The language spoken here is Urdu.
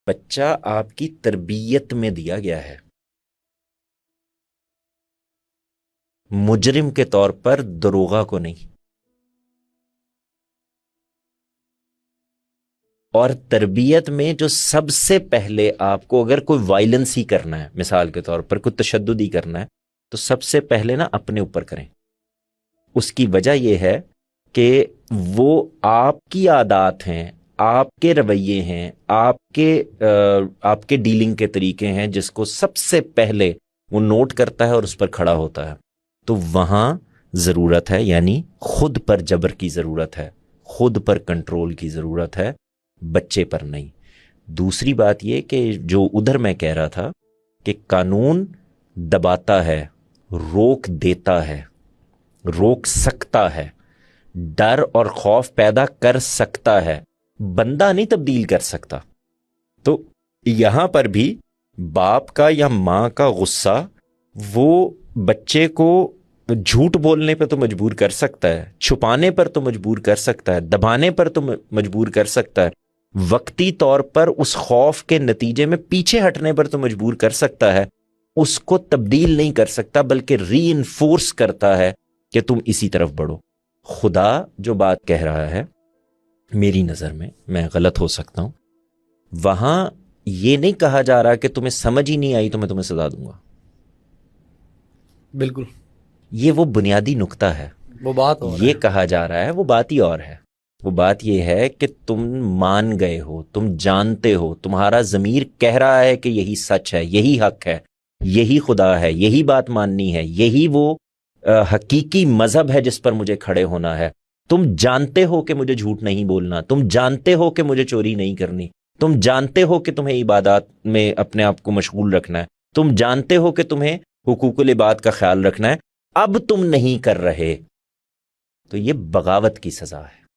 بچہ آپ کی تربیت میں دیا گیا ہے، مجرم کے طور پر دروغہ کو نہیں. اور تربیت میں جو سب سے پہلے آپ کو اگر کوئی وائلنس ہی کرنا ہے، مثال کے طور پر کوئی تشدد ہی کرنا ہے، تو سب سے پہلے نا اپنے اوپر کریں. اس کی وجہ یہ ہے کہ وہ آپ کی عادات ہیں، آپ کے رویے ہیں، آپ کے ڈیلنگ کے طریقے ہیں، جس کو سب سے پہلے وہ نوٹ کرتا ہے اور اس پر کھڑا ہوتا ہے. تو وہاں ضرورت ہے، یعنی خود پر جبر کی ضرورت ہے، خود پر کنٹرول کی ضرورت ہے، بچے پر نہیں. دوسری بات یہ کہ جو ادھر میں کہہ رہا تھا کہ قانون دباتا ہے، روک دیتا ہے، روک سکتا ہے، ڈر اور خوف پیدا کر سکتا ہے، بندہ نہیں تبدیل کر سکتا. تو یہاں پر بھی باپ کا یا ماں کا غصہ وہ بچے کو جھوٹ بولنے پہ تو مجبور کر سکتا ہے، چھپانے پر تو مجبور کر سکتا ہے، دبانے پر تو مجبور کر سکتا ہے، وقتی طور پر اس خوف کے نتیجے میں پیچھے ہٹنے پر تو مجبور کر سکتا ہے. اس کو تبدیل نہیں کر سکتا، بلکہ ری انفورس کرتا ہے کہ تم اسی طرف بڑھو. خدا جو بات کہہ رہا ہے، میری نظر میں غلط ہو سکتا ہوں، وہاں یہ نہیں کہا جا رہا کہ تمہیں سمجھ ہی نہیں آئی تو میں تمہیں سزا دوں گا. بالکل، یہ وہ بنیادی نقطہ ہے. وہ بات اور یہ کہا جا رہا ہے، وہ بات ہی اور ہے. وہ بات یہ ہے کہ تم مان گئے ہو، تم جانتے ہو، تمہارا ضمیر کہہ رہا ہے کہ یہی سچ ہے، یہی حق ہے، یہی خدا ہے، یہی بات ماننی ہے، یہی وہ حقیقی مذہب ہے جس پر مجھے کھڑے ہونا ہے. تم جانتے ہو کہ مجھے جھوٹ نہیں بولنا، تم جانتے ہو کہ مجھے چوری نہیں کرنی، تم جانتے ہو کہ تمہیں عبادات میں اپنے آپ کو مشغول رکھنا ہے، تم جانتے ہو کہ تمہیں حقوق العباد کا خیال رکھنا ہے، اب تم نہیں کر رہے، تو یہ بغاوت کی سزا ہے.